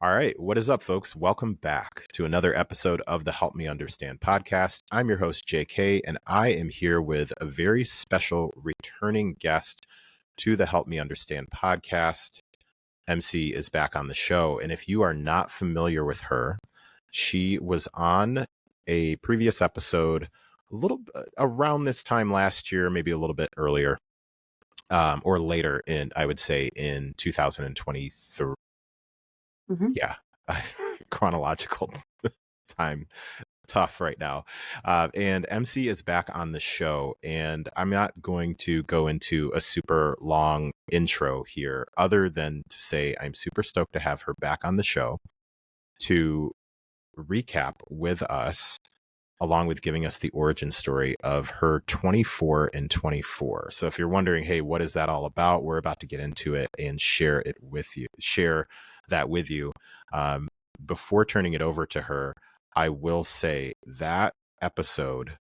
All right. What is up, folks? Welcome back to another episode of the Help Me Understand podcast. I'm your host, JK, and I am here with a very special returning guest to the Help Me Understand podcast. MC is back on the show. And if you are not familiar with her, she was on a previous episode a little around this time last year, maybe a little bit earlier, or later I would say in 2023. Yeah, chronological time tough right now. And MC is back on the show, and I'm not going to go into a super long intro here other than to say I'm super stoked to have her back on the show to recap with us, along with giving us the origin story of her 24 and 24. So if you're wondering, hey, what is that all about? We're about to get into it and share that with you. Before turning it over to her, I will say that episode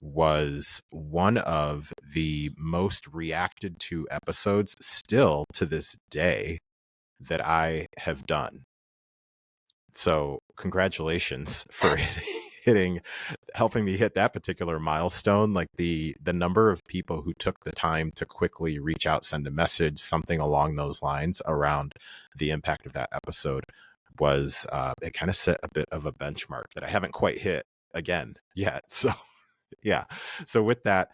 was one of the most reacted to episodes still to this day that I have done. So congratulations for helping me hit that particular milestone. Like the number of people who took the time to quickly reach out, send a message, something along those lines around the impact of that episode was, it kind of set a bit of a benchmark that I haven't quite hit again yet. So yeah. So with that,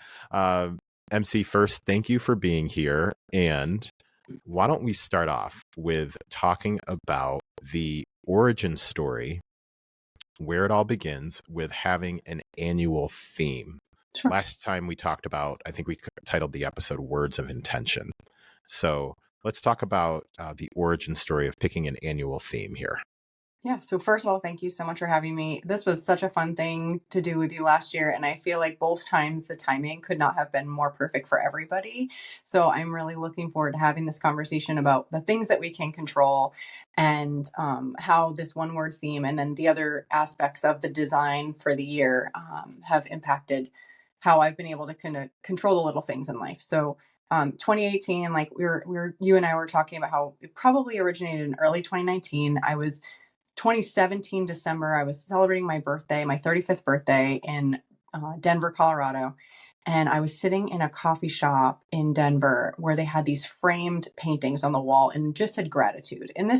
MC, first, thank you for being here. And why don't we start off with talking about the origin story, where it all begins with having an annual theme. Sure. Last time we talked about, I think we titled the episode Words of Intention. So let's talk about the origin story of picking an annual theme here. Yeah. So first of all, thank you so much for having me. This was such a fun thing to do with you last year. And I feel like both times the timing could not have been more perfect for everybody. So I'm really looking forward to having this conversation about the things that we can control and how this one word theme and then the other aspects of the design for the year have impacted how I've been able to kind of control the little things in life. So 2018, like you and I were talking about how it probably originated in early 2019. 2017 December, I was celebrating my birthday, my 35th birthday in Denver, Colorado. And I was sitting in a coffee shop in Denver where they had these framed paintings on the wall and just said gratitude. And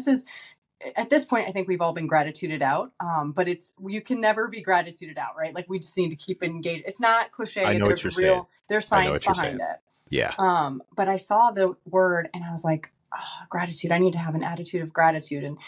at this point, I think we've all been gratituded out, but you can never be gratituded out, right? Like we just need to keep engaged. It's not cliche. I know what you're saying. There's science behind it. Yeah. But I saw the word and I was like, gratitude. I need to have an attitude of gratitude. And,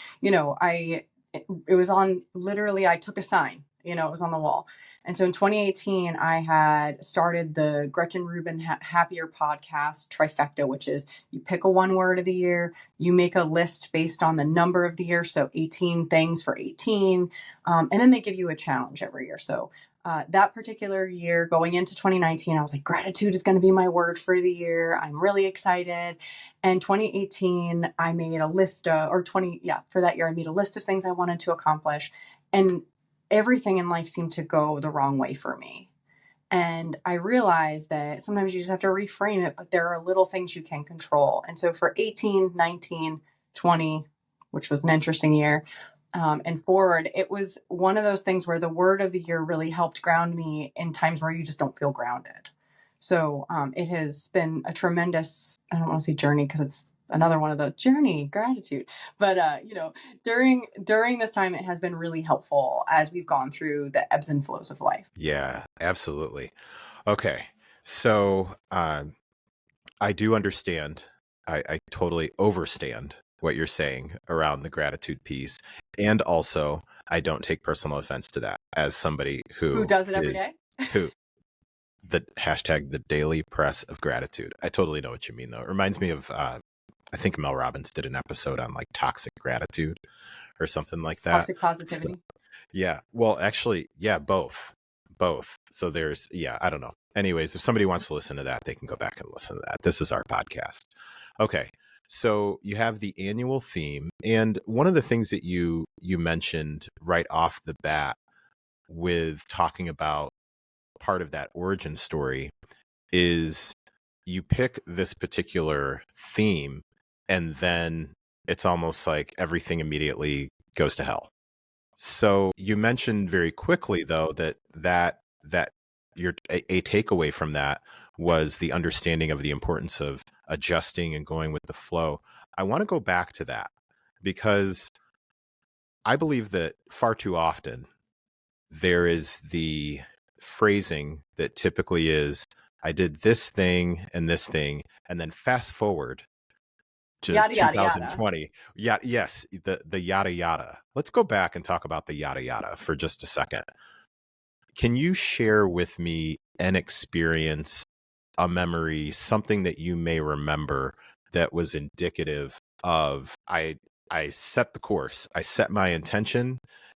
it was on literally, I took a sign, it was on the wall. And so in 2018, I had started the Gretchen Rubin Happier podcast trifecta, which is you pick a one word of the year, you make a list based on the number of the year. So 18 things for 18. And then they give you a challenge every year. So that particular year going into 2019, I was like, gratitude is going to be my word for the year. I'm really excited. And 2018, I made a list for that year, I made a list of things I wanted to accomplish. And everything in life seemed to go the wrong way for me. And I realized that sometimes you just have to reframe it, but there are little things you can control. And so for 18, 19, 20, which was an interesting year, and forward, it was one of those things where the word of the year really helped ground me in times where you just don't feel grounded. So it has been a tremendous, I don't want to say journey because it's another one of the journey gratitude, but during this time, it has been really helpful as we've gone through the ebbs and flows of life. Yeah, absolutely. Okay. So I do understand. I totally overstand what you're saying around the gratitude piece. And also, I don't take personal offense to that as somebody who does it every day. The hashtag the daily press of gratitude. I totally know what you mean, though. It reminds me of, I think Mel Robbins did an episode on like toxic gratitude or something like that. Toxic positivity. So, yeah. Well, actually, yeah, both. So there's, I don't know. Anyways, if somebody wants to listen to that, they can go back and listen to that. This is our podcast. Okay. So you have the annual theme. And one of the things that you mentioned right off the bat with talking about part of that origin story is you pick this particular theme and then it's almost like everything immediately goes to hell. So you mentioned very quickly though that your a takeaway from that was the understanding of the importance of adjusting and going with the flow. I want to go back to that because I believe that far too often there is the phrasing that typically is, I did this thing, and then fast forward to Yada yada yada. 2020. Yeah, yes, the yada yada. Let's go back and talk about the yada yada for just a second. Can you share with me an experience, a memory, something that you may remember that was indicative of I set the course, I set my intention,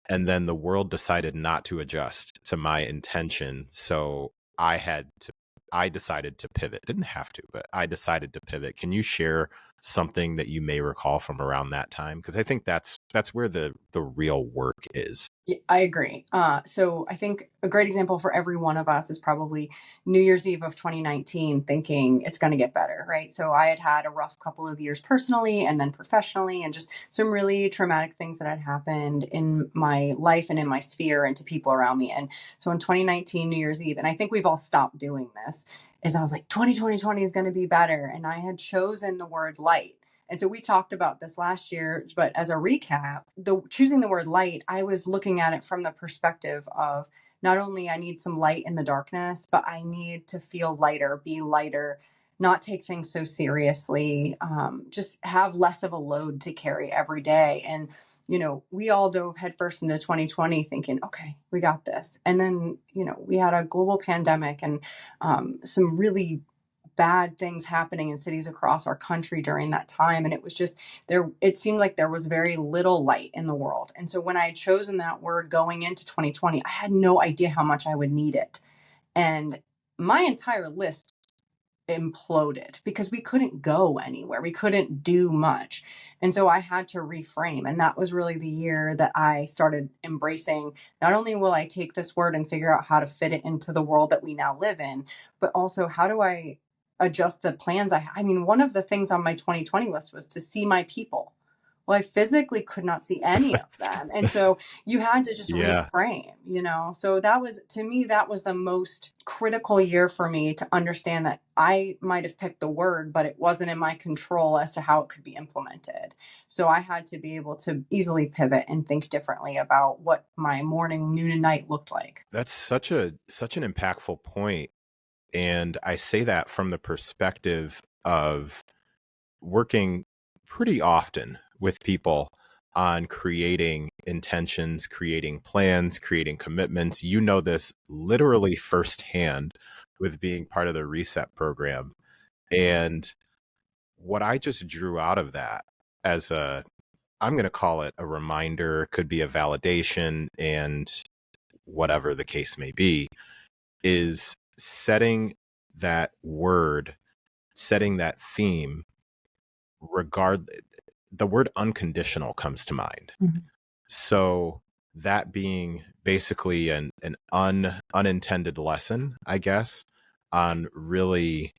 and then the world decided not to adjust to my intention. So I decided to pivot. Didn't have to, but I decided to pivot. Can you share something that you may recall from around that time? Because I think that's where the real work is. Yeah, I agree. So I think a great example for every one of us is probably New Year's Eve of 2019, thinking it's going to get better, right? So I had had a rough couple of years personally and then professionally, and just some really traumatic things that had happened in my life and in my sphere and to people around me. And so in 2019, New Year's Eve, and I think we've all stopped doing this, is I was like, 2020 is going to be better. And I had chosen the word light. And so we talked about this last year, but as a recap, the choosing the word light, I was looking at it from the perspective of not only I need some light in the darkness, but I need to feel lighter, be lighter, not take things so seriously, just have less of a load to carry every day. And we all dove headfirst into 2020 thinking, okay, we got this. And then, we had a global pandemic and some really bad things happening in cities across our country during that time. And it was just there, it seemed like there was very little light in the world. And so when I had chosen that word going into 2020, I had no idea how much I would need it. And my entire list imploded because we couldn't go anywhere. We couldn't do much. And so I had to reframe. And that was really the year that I started embracing, not only will I take this word and figure out how to fit it into the world that we now live in, but also how do I adjust the plans I mean, one of the things on my 2020 list was to see my people. Well, I physically could not see any of them. And so you had to just Yeah. reframe. So that was, to me, that was the most critical year for me to understand that I might have picked the word, but it wasn't in my control as to how it could be implemented. So I had to be able to easily pivot and think differently about what my morning, noon, and night looked like. That's such an impactful point. And I say that from the perspective of working pretty often with people on creating intentions, creating plans, creating commitments. You know this literally firsthand with being part of the reset program. And what I just drew out of that as I'm going to call it a reminder, could be a validation, and whatever the case may be, is setting that word, setting that theme, regard the word unconditional comes to mind. Mhm. So that being basically an unintended lesson, I guess, on really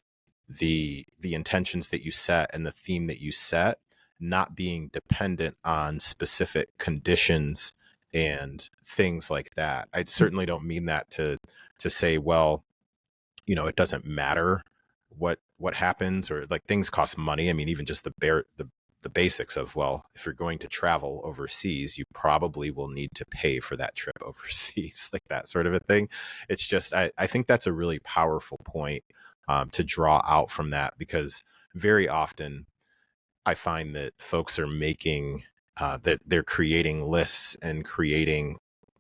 the intentions that you set and the theme that you set, not being dependent on specific conditions and things like that. I certainly don't mean that to say, well, it doesn't matter what happens, or like things cost money. I mean, even just the basics of, well, if you're going to travel overseas, you probably will need to pay for that trip overseas, like that sort of a thing. It's just, I think that's a really powerful point to draw out from that, because very often I find that folks are making that they're creating lists and creating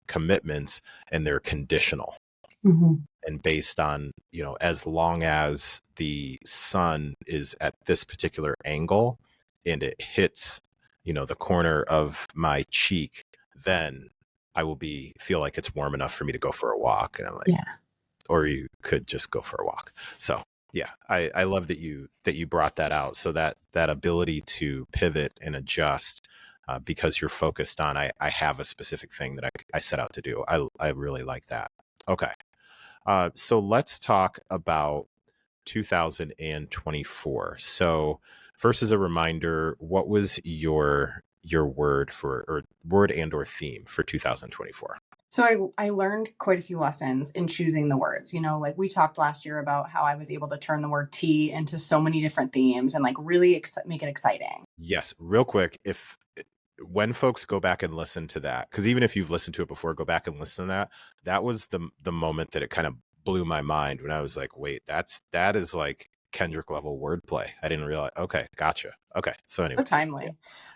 commitments, and they're conditional Mhm. and based on, as long as the sun is at this particular angle and it hits, the corner of my cheek, then I will feel like it's warm enough for me to go for a walk. And I'm like, Yeah. or you could just go for a walk. So yeah, I love that you brought that out. So that ability to pivot and adjust, because you're focused on, I have a specific thing that I set out to do. I really like that. Okay. So let's talk about 2024. So First, as a reminder, what was your word for, or word and or theme for 2024? So I learned quite a few lessons in choosing the words. Like we talked last year about how I was able to turn the word tea into so many different themes and like really make it exciting. Yes, real quick, if when folks go back and listen to that, because even if you've listened to it before, go back and listen to that. That was the moment that it kind of blew my mind when I was like, wait, that is like Kendrick level wordplay. I didn't realize. Okay, gotcha. Okay, so So anyways, timely.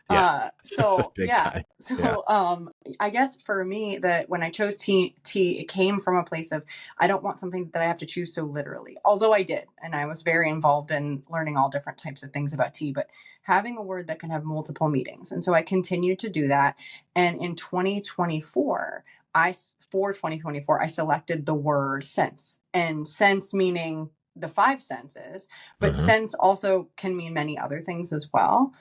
yeah, So big yeah. time. Yeah. So I guess for me that when I chose tea, it came from a place of I don't want something that I have to choose so literally. Although I did, and I was very involved in learning all different types of things about tea, but having a word that can have multiple meanings. And so I continued to do that. And in 2024, for 2024, I selected the word sense. And sense meaning the five senses, but Mm-hmm. sense also can mean many other things as well.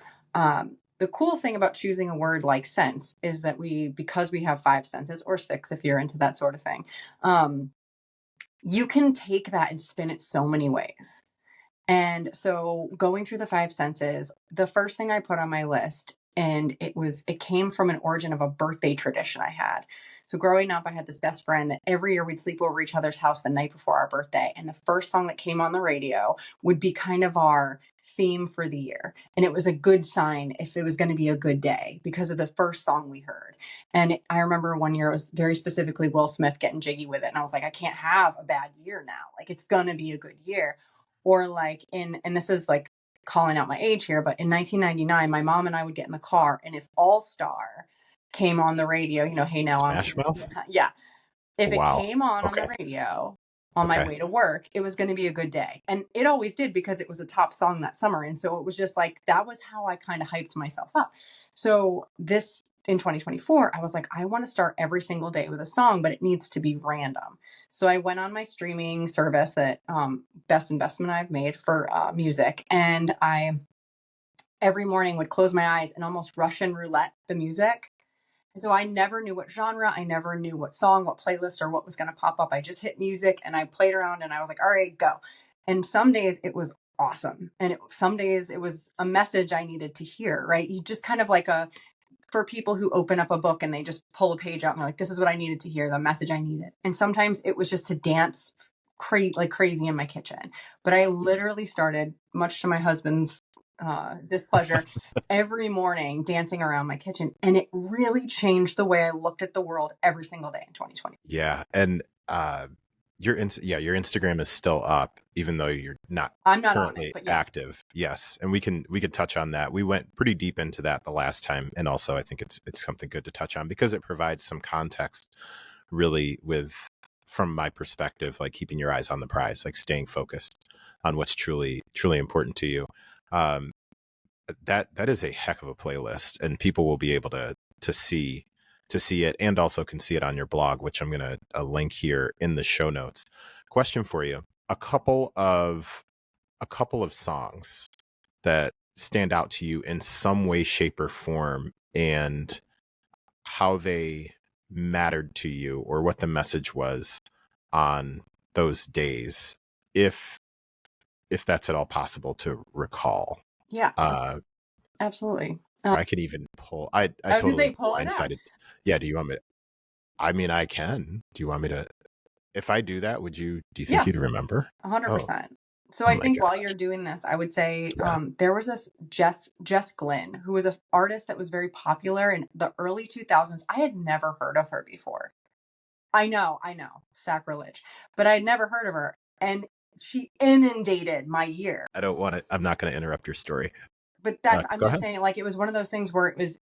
The cool thing about choosing a word like sense is that because we have five senses, or six if you're into that sort of thing, you can take that and spin it so many ways. And so going through the five senses, the first thing I put on my list, and it came from an origin of a birthday tradition I had. So growing up, I had this best friend that every year we'd sleep over each other's house the night before our birthday. And the first song that came on the radio would be kind of our theme for the year. And it was a good sign if it was going to be a good day because of the first song we heard. And I remember one year it was very specifically Will Smith getting jiggy with it. And I was like, I can't have a bad year now. Like it's going to be a good year. Or like and this is like calling out my age here, but in 1999, my mom and I would get in the car, and if All Star came on the radio, hey, now Smash Mouth. yeah, if it Wow. came on Okay. the radio on my Okay. way to work, it was going to be a good day. And it always did because it was a top song that summer. And so it was just like, that was how I kind of hyped myself up. So in 2024, I was like, I want to start every single day with a song, but it needs to be random. So I went on my streaming service that best investment I've made for music. And I every morning would close my eyes and almost Russian roulette the music. And so I never knew what genre, I never knew what song, what playlist, or what was going to pop up. I just hit music and I played around and I was like, all right, go. And some days it was awesome. And some days it was a message I needed to hear, right? You just kind of like for people who open up a book and they just pull a page out and they're like, this is what I needed to hear, the message I needed. And sometimes it was just to dance like crazy in my kitchen. But I literally started, much to my husband's displeasure, every morning dancing around my kitchen. And it really changed the way I looked at the world every single day in 2020. Yeah. And your Instagram is still up, even though I'm not currently on it, but yeah. active. Yes. And we could touch on that. We went pretty deep into that the last time. And also I think it's something good to touch on because it provides some context really from my perspective, like keeping your eyes on the prize, like staying focused on what's truly, truly important to you. That is a heck of a playlist, and people will be able to see it, and also can see it on your blog, which I'm going to link here in the show notes. Question for you: a couple of songs that stand out to you in some way, shape, or form, and how they mattered to you, or what the message was on those days, if that's at all possible to recall. Yeah, absolutely. I could even pull. I was gonna totally say, pull it up. blindsided. Yeah. Do you want me to? I mean, I can. Do you want me to? If I do that, do you think Yeah. you'd remember? 100%. So Oh I my think while gosh. you're doing this, I would say Yeah. there was this Jess Glynn, who was an artist that was very popular in the early 2000s. I had never heard of her before. I know, sacrilege, but I had never heard of her, and she inundated my year. I don't want to. I'm not going to interrupt your story. But I'm Go just ahead. saying, like, it was one of those things where it was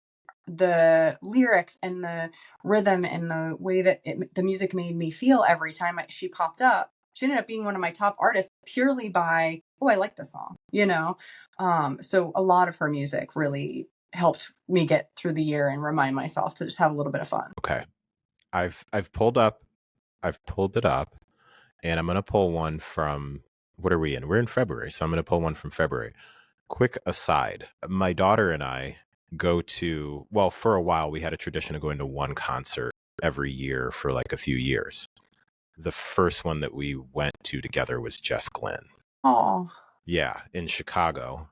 the lyrics and the rhythm and the way that the music made me feel every time she popped up. She ended up being one of my top artists purely by, I like this song, so a lot of her music really helped me get through the year and remind myself to just have a little bit of fun. Okay. I've pulled it up, and I'm going to pull one from, what are we in? We're in February. So I'm going to pull one from February. Quick aside. My daughter and I go to, well, for a while, we had a tradition of going to one concert every year for like a few years. The first one that we went to together was Jess Glynn. Oh, Yeah, in Chicago.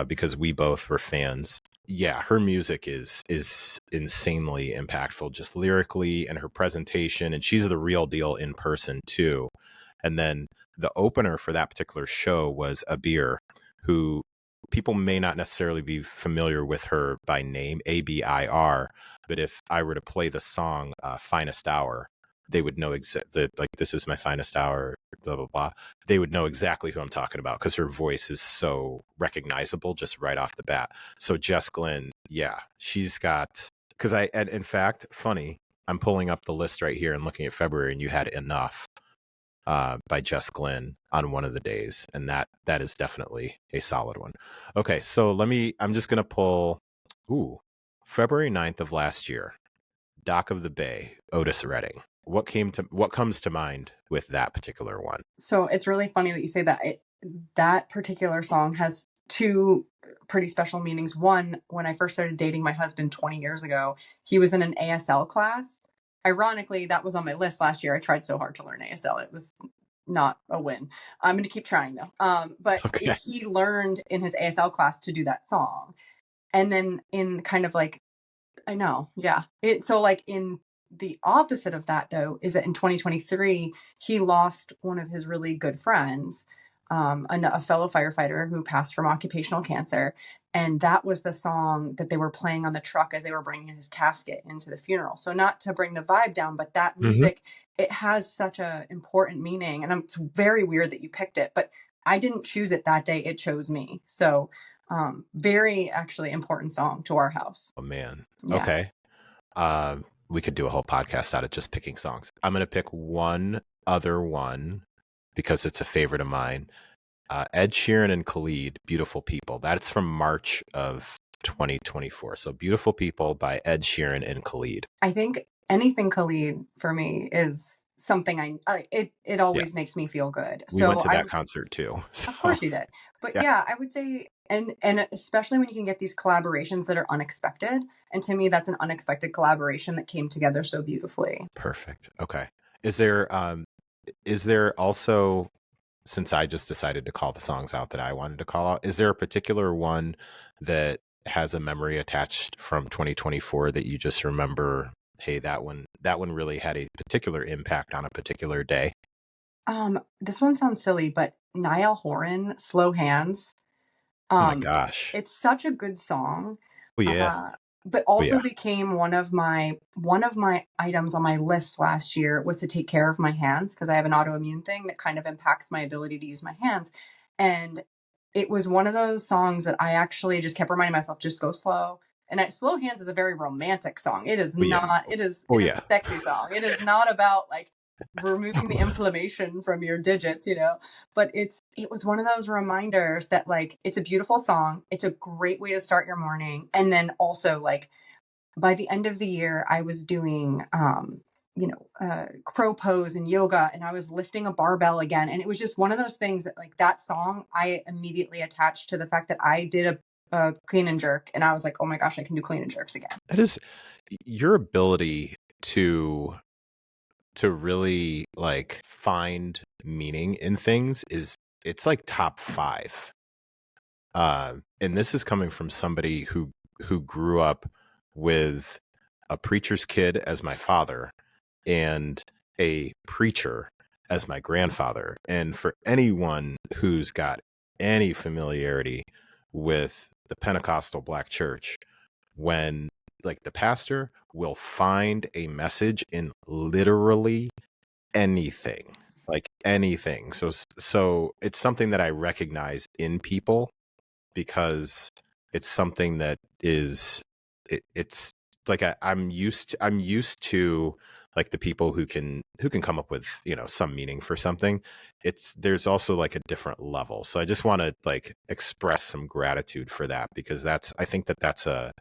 because we both were fans. Yeah, her music is insanely impactful, just lyrically and her presentation, and she's the real deal in person too. And then the opener for that particular show was Abir, who people may not necessarily be familiar with her by name, Abir, but if I were to play the song Finest Hour, they would know that, like, this is my finest hour, blah, blah, blah. They would know exactly who I'm talking about because her voice is so recognizable just right off the bat. So Jess Glynn, yeah, she's got, because and in fact, funny, I'm pulling up the list right here and looking at February, and you had Enough by Jess Glynn on one of the days, and that is definitely a solid one. Okay, so I'm just gonna pull February 9th of last year, Dock of the Bay, Otis Redding. What comes to mind with that particular one? So it's really funny that you say that. That particular song has two pretty special meanings. One, when I first started dating my husband 20 years ago, he was in an ASL class. Ironically, that was on my list last year. I tried so hard to learn ASL. It was not a win. I'm going to keep trying though. But Okay. he learned in his ASL class to do that song. And then in kind of like, I know, yeah. So like in the opposite of that though is that in 2023 he lost one of his really good friends, a fellow firefighter who passed from occupational cancer, and that was the song that they were playing on the truck as they were bringing his casket into the funeral. So not to bring the vibe down, but that music, it has such a important meaning, and it's very weird that you picked it, but I didn't choose it that day, it chose me. So very actually important song to our house. Oh man. Yeah. Okay. We could do a whole podcast out of just picking songs. I'm gonna pick one other one because it's a favorite of mine. Ed Sheeran and Khalid, Beautiful People. That's from March of 2024. So Beautiful People by Ed Sheeran and Khalid. I think anything Khalid for me is something it always makes me feel good. We went to that concert too. So. Of course you did. But yeah, I would say, and especially when you can get these collaborations that are unexpected. And to me, that's an unexpected collaboration that came together so beautifully. Perfect. Okay. Is there also, since I just decided to call the songs out that I wanted to call out, is there a particular one that has a memory attached from 2024 that you just remember, hey, that one really had a particular impact on a particular day? This one sounds silly, but Niall Horan, Slow Hands. Oh my gosh. It's such a good song. Oh yeah. But also became one of my items on my list last year was to take care of my hands, because I have an autoimmune thing that kind of impacts my ability to use my hands. And it was one of those songs that I actually just kept reminding myself, just go slow. And Slow Hands is a very romantic song. It is not, it is a sexy song. It is not about like removing the inflammation from your digits, but it was one of those reminders that like, it's a beautiful song. It's a great way to start your morning. And then also like by the end of the year, I was doing, crow pose and yoga, and I was lifting a barbell again. And it was just one of those things that like that song, I immediately attached to the fact that I did a clean and jerk. And I was like, oh my gosh, I can do clean and jerks again. That is your ability to really like find meaning in things it's like top 5. And this is coming from somebody who grew up with a preacher's kid as my father and a preacher as my grandfather. And for anyone who's got any familiarity with the Pentecostal Black church, when like the pastor will find a message in literally anything, like anything. So it's something that I recognize in people because it's something that is it's like I'm used to like the people who can come up with some meaning for something. There's also like a different level. So I just want to like express some gratitude for that, because I think that's a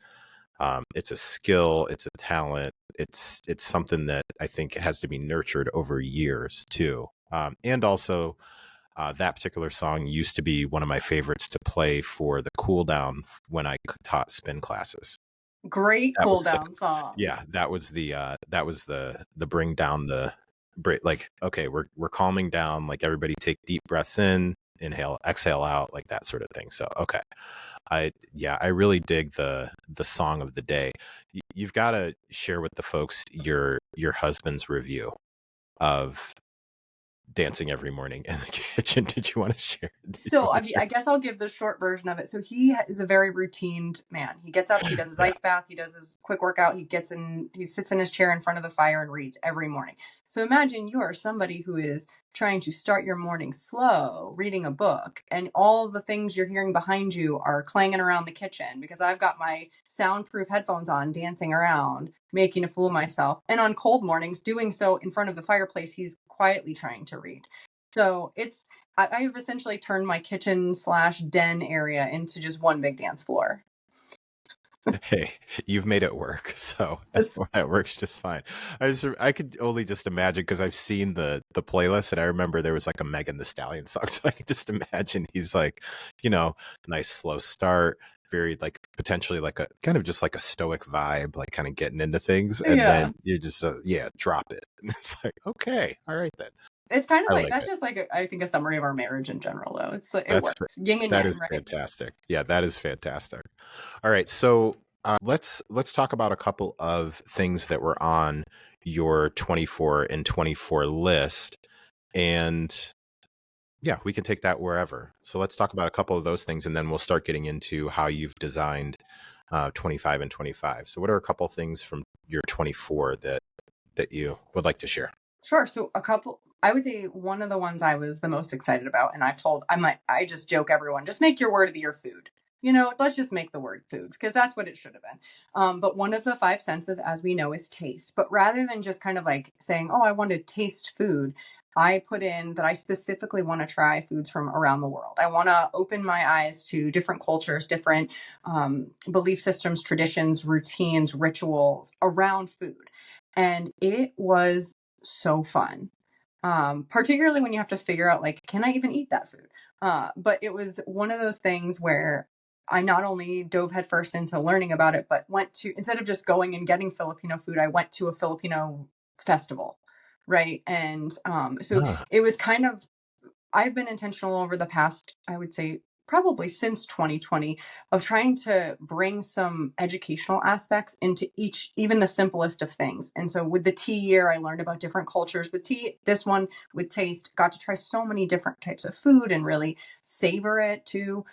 it's a skill, it's a talent, it's something that I think has to be nurtured over years too. And also that particular song used to be one of my favorites to play for the cool down when I taught spin classes. Great cool down song. Yeah, that was the bring down the like, okay, we're calming down, like everybody take deep breaths in, inhale, exhale out, like that sort of thing. So okay. I really dig the song of the day. You've got to share with the folks your husband's review of dancing every morning in the kitchen. Did you want to share? Did you So, want I to mean, share? I guess I'll give the short version of it. So he is a very routined man. He gets up, he does his Yeah. ice bath, he does his quick workout, he sits in his chair in front of the fire and reads every morning. So imagine you are somebody who is trying to start your morning slow, reading a book, and all the things you're hearing behind you are clanging around the kitchen because I've got my soundproof headphones on, dancing around, making a fool of myself. And on cold mornings, doing so in front of the fireplace, he's quietly trying to read. So I've essentially turned my kitchen slash den area into just one big dance floor. Hey, you've made it work, so that works just fine. I could only just imagine because I've seen the playlist, and I remember there was like a Megan Thee Stallion song, so I can just imagine he's like, nice slow start, very like potentially like a kind of just like a stoic vibe, like kind of getting into things, and Yeah. then you just drop it, and it's like, okay, all right then, It's kind of I like like that's it. just like I think a summary of our marriage in general though. It's like it That's works. Yin and that yang, is right? fantastic. Yeah, that is fantastic. All right, so let's talk about a couple of things that were on your 24 and 24 list, and yeah, we can take that wherever. So let's talk about a couple of those things, and then we'll start getting into how you've designed 25 and 25. So, what are a couple of things from your 24 that you would like to share? Sure. So I would say one of the ones I was the most excited about, and I just joke everyone, just make your word of the year food. Let's just make the word food because that's what it should have been. But one of the five senses, as we know, is taste. But rather than just kind of like saying, oh, I want to taste food, I put in that I specifically want to try foods from around the world. I want to open my eyes to different cultures, different belief systems, traditions, routines, rituals around food. And it was so fun. Particularly when you have to figure out like, can I even eat that food? But it was one of those things where I not only dove headfirst into learning about it, but went to instead of just going and getting Filipino food, I went to a Filipino festival, right? And so Ah, it was kind of I've been intentional over the past, I would say, probably since 2020, of trying to bring some educational aspects into even the simplest of things. And so with the tea year, I learned about different cultures with tea. This one with taste, got to try so many different types of food and really savor it too.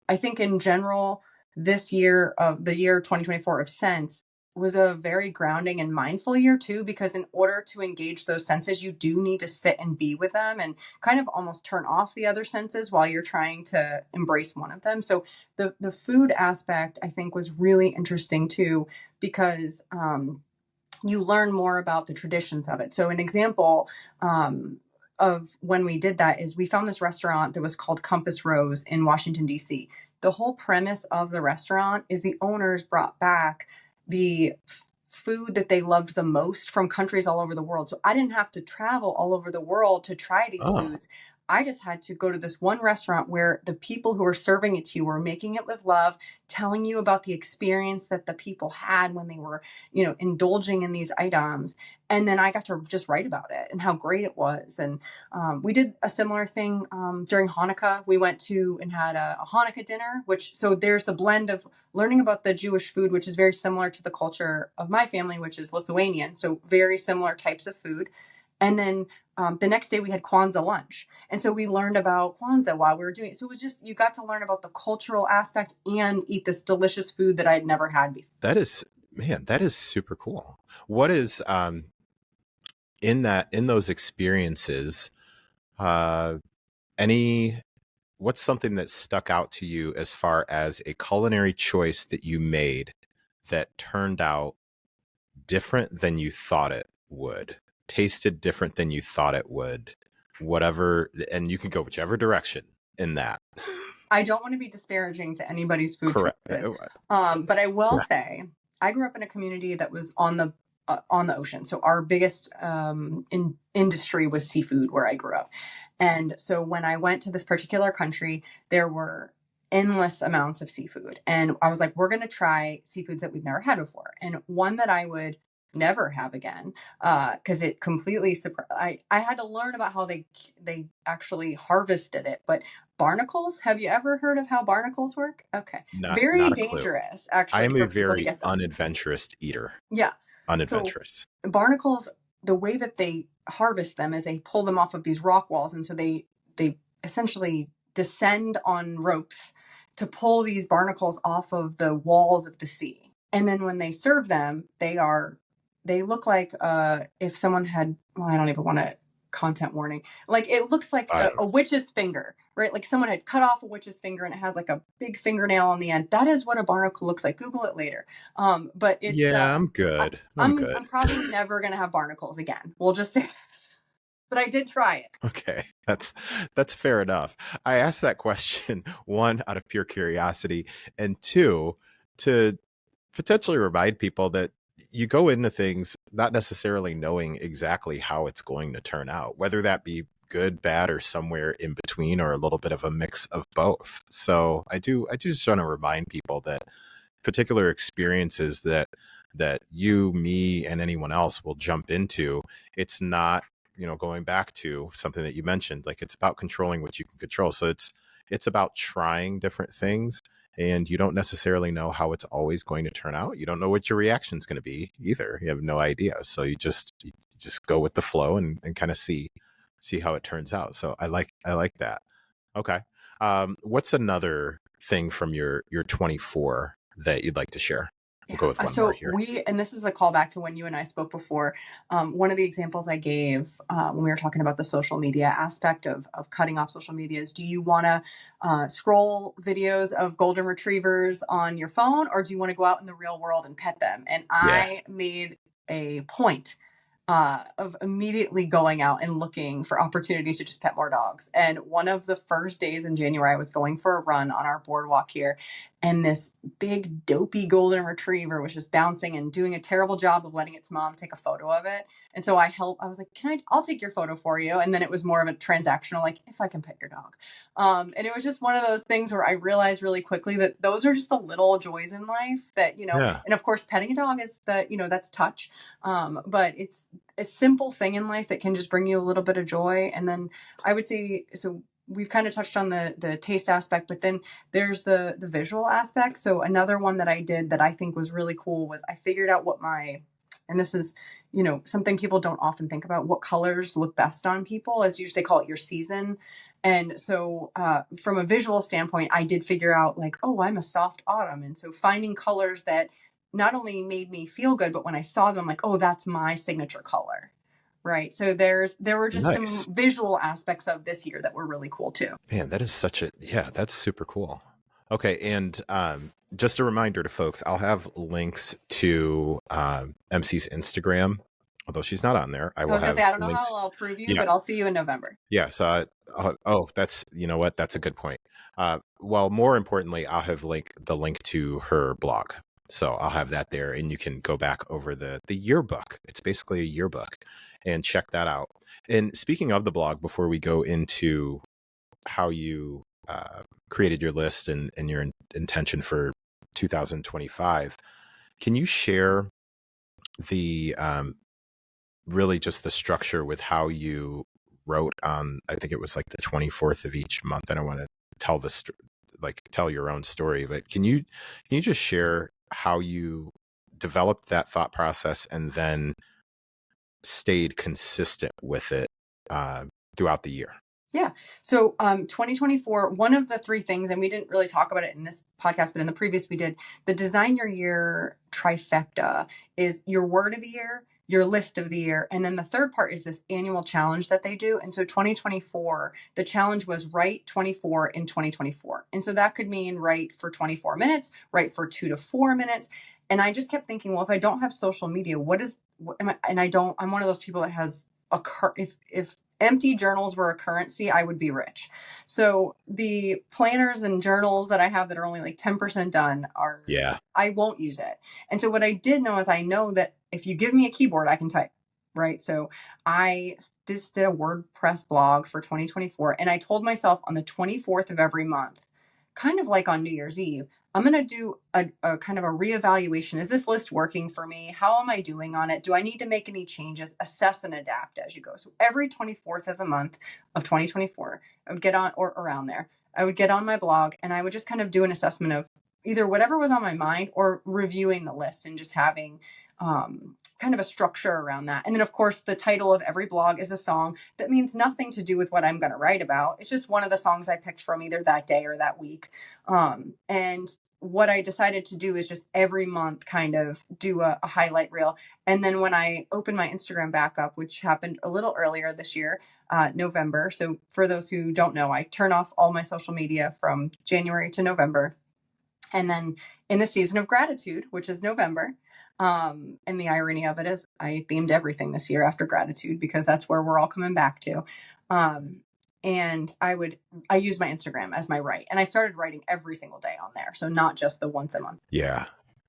I think in general, this year of the year 2024 of sense was a very grounding and mindful year too, because in order to engage those senses, you do need to sit and be with them and kind of almost turn off the other senses while you're trying to embrace one of them. So the food aspect I think was really interesting too, because you learn more about the traditions of it. So an example of when we did that is we found this restaurant that was called Compass Rose in Washington D.C. The whole premise of the restaurant is the owners brought back the food that they loved the most from countries all over the world. So I didn't have to travel all over the world to try these oh, foods. I just had to go to this one restaurant where the people who were serving it to you were making it with love, telling you about the experience that the people had when they were, indulging in these items. And then I got to just write about it and how great it was. And we did a similar thing during Hanukkah. We went to and had a Hanukkah dinner, so there's the blend of learning about the Jewish food, which is very similar to the culture of my family, which is Lithuanian. So very similar types of food. And then the next day we had Kwanzaa lunch. And so we learned about Kwanzaa while we were doing it. So it was just, you got to learn about the cultural aspect and eat this delicious food that I'd never had before. that is man, that is super cool. What is in those experiences? Uh, any what's something that stuck out to you as far as a culinary choice that you made that turned out different than you thought it would, tasted different than you thought it would, whatever, and you can go whichever direction in that. I don't want to be disparaging to anybody's food Correct. choices, but I will Correct. say I grew up in a community that was on the ocean. So our biggest industry was seafood where I grew up, and so when I went to this particular country, there were endless amounts of seafood, and I was like, we're going to try seafoods that we've never had before, and one that I would never have again because it completely I had to learn about how they actually harvested it, but barnacles. Have you ever heard of how barnacles work? Okay. Very Not a clue. dangerous, I actually, am a for people to very get them. unadventurous eater. Yeah. So Unadventurous. barnacles, the way that they harvest them is they pull them off of these rock walls, and so they essentially descend on ropes to pull these barnacles off of the walls of the sea. And then when they serve them, they look like if someone had, well, I don't even want to, content warning, like it looks like I a witch's finger, right? Like someone had cut off a witch's finger and it has like a big fingernail on the end. That is what a barnacle looks like. Google it later. But it's Yeah, I'm good. I'm good. I'm probably never gonna have barnacles again. We'll just say, but I did try it. Okay, that's fair enough. I asked that question one out of pure curiosity, and two to potentially remind people that you go into things not necessarily knowing exactly how it's going to turn out, whether that be good, bad, or somewhere in between, or a little bit of a mix of both. So I do just want to remind people that particular experiences that you, me, and anyone else will jump into, it's not, going back to something that you mentioned, like it's about controlling what you can control. So it's about trying different things, and you don't necessarily know how it's always going to turn out. You don't know what your reaction is going to be either. You have no idea. So you just go with the flow and kind of see how it turns out. So I like that. Okay. What's another thing from your 24 that you'd like to share? We'll go with one more So here. and this is a callback to when you and I spoke before. One of the examples I gave when we were talking about the social media aspect of cutting off social media is, do you want to scroll videos of golden retrievers on your phone, or do you want to go out in the real world and pet them? And Yeah. I made a point of immediately going out and looking for opportunities to just pet more dogs. And one of the first days in January, I was going for a run on our boardwalk here, and this big dopey golden retriever was just bouncing and doing a terrible job of letting its mom take a photo of it. And so I was like, I'll take your photo for you. And then it was more of a transactional, like, if I can pet your dog. And it was just one of those things where I realized really quickly that those are just the little joys in life that, Yeah. and of course, petting a dog is that's touch. But it's a simple thing in life that can just bring you a little bit of joy. And then I would say, so we've kind of touched on the taste aspect, but then there's the visual aspect. So another one that I did that I think was really cool was I figured out and this is, something people don't often think about, what colors look best on people. As usually they call it your season. And so from a visual standpoint, I did figure out, like, oh, I'm a soft autumn. And so finding colors that not only made me feel good, but when I saw them, I'm like, oh, that's my signature color. Right. So there were just Nice. some visual aspects of this year that were really cool too. Man, that is yeah, that's super cool. Okay, and just a reminder to folks, I'll have links to MC's Instagram, although she's not on there. I I will was gonna have say, I don't know links. how I'll prove you, Yeah, but I'll see you in November. yeah. So, oh, that's, you know what? That's a good point. Well, more importantly, I'll have the link to her blog. So I'll have that there, and you can go back over the yearbook. It's basically a yearbook, and check that out. And speaking of the blog, before we go into how you created your list and your intention for 2025, can you share the really just the structure with how you wrote on, I think it was like the 24th of each month? I don't want to tell this, like tell your own story, but can you just share how you developed that thought process and then stayed consistent with it throughout the year? Yeah. So 2024, one of the three things, and we didn't really talk about it in this podcast, but in the previous we did, the design your year trifecta is your word of the year, your list of the year, and then the third part is this annual challenge that they do. And so 2024, the challenge was write 24 in 2024. And so that could mean write for 24 minutes, write for 2 to 4 minutes. And I just kept thinking, well, if I don't have social media, I'm one of those people that has if empty journals were a currency, I would be rich. So the planners and journals that I have that are only like 10% done Yeah. I won't use it. And so what I did know is I know that if you give me a keyboard, I can type. Right. So I just did a WordPress blog for 2024. And I told myself on the 24th of every month, kind of like on New Year's Eve, I'm going to do a kind of a reevaluation. Is this list working for me? How am I doing on it? Do I need to make any changes? Assess and adapt as you go. So every 24th of the month of 2024, I would get on or around there. I would get on my blog and I would just kind of do an assessment of either whatever was on my mind or reviewing the list and just having kind of a structure around that. And then, of course, the title of every blog is a song that means nothing to do with what I'm going to write about. It's just one of the songs I picked from either that day or that week. And what I decided to do is just every month kind of do a highlight reel. And then when I opened my Instagram back up, which happened a little earlier this year, November. So for those who don't know, I turn off all my social media from January to November. And then in the season of gratitude, which is November, and the irony of it is I themed everything this year after gratitude because that's where we're all coming back to. And I use my Instagram as my write, and I started writing every single day on there. So not just the once a month. Yeah.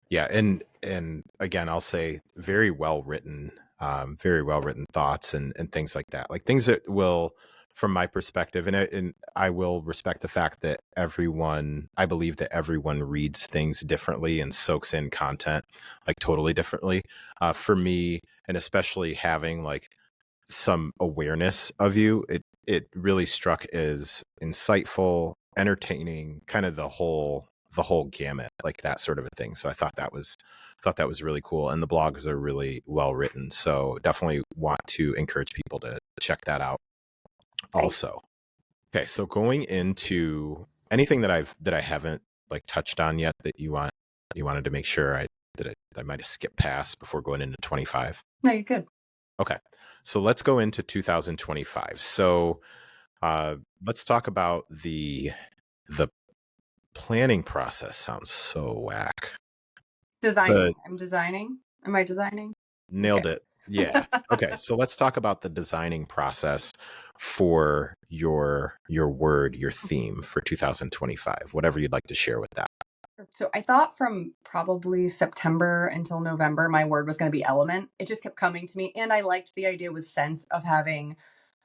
Yeah. And again, I'll say very well written thoughts and things like that, like things that will, from my perspective, and I will respect the fact that I believe that everyone reads things differently and soaks in content like totally differently. For me, and especially having like some awareness of you, it really struck as insightful, entertaining, kind of the whole gamut, like that sort of a thing. So I thought that was really cool, and the blogs are really well written. So definitely want to encourage people to check that out. Also, okay, so going into anything that I haven't like touched on yet that you wanted to make sure I might have skipped past before going into 25. No, you're good. Okay, so let's go into 2025. So let's talk about the planning process. Sounds so whack. I'm designing. Am I designing? Nailed it. Yeah. Okay. So let's talk about the designing process for your word, your theme for 2025, whatever you'd like to share with that. So I thought from probably September until November, my word was going to be element. It just kept coming to me. And I liked the idea with sense of having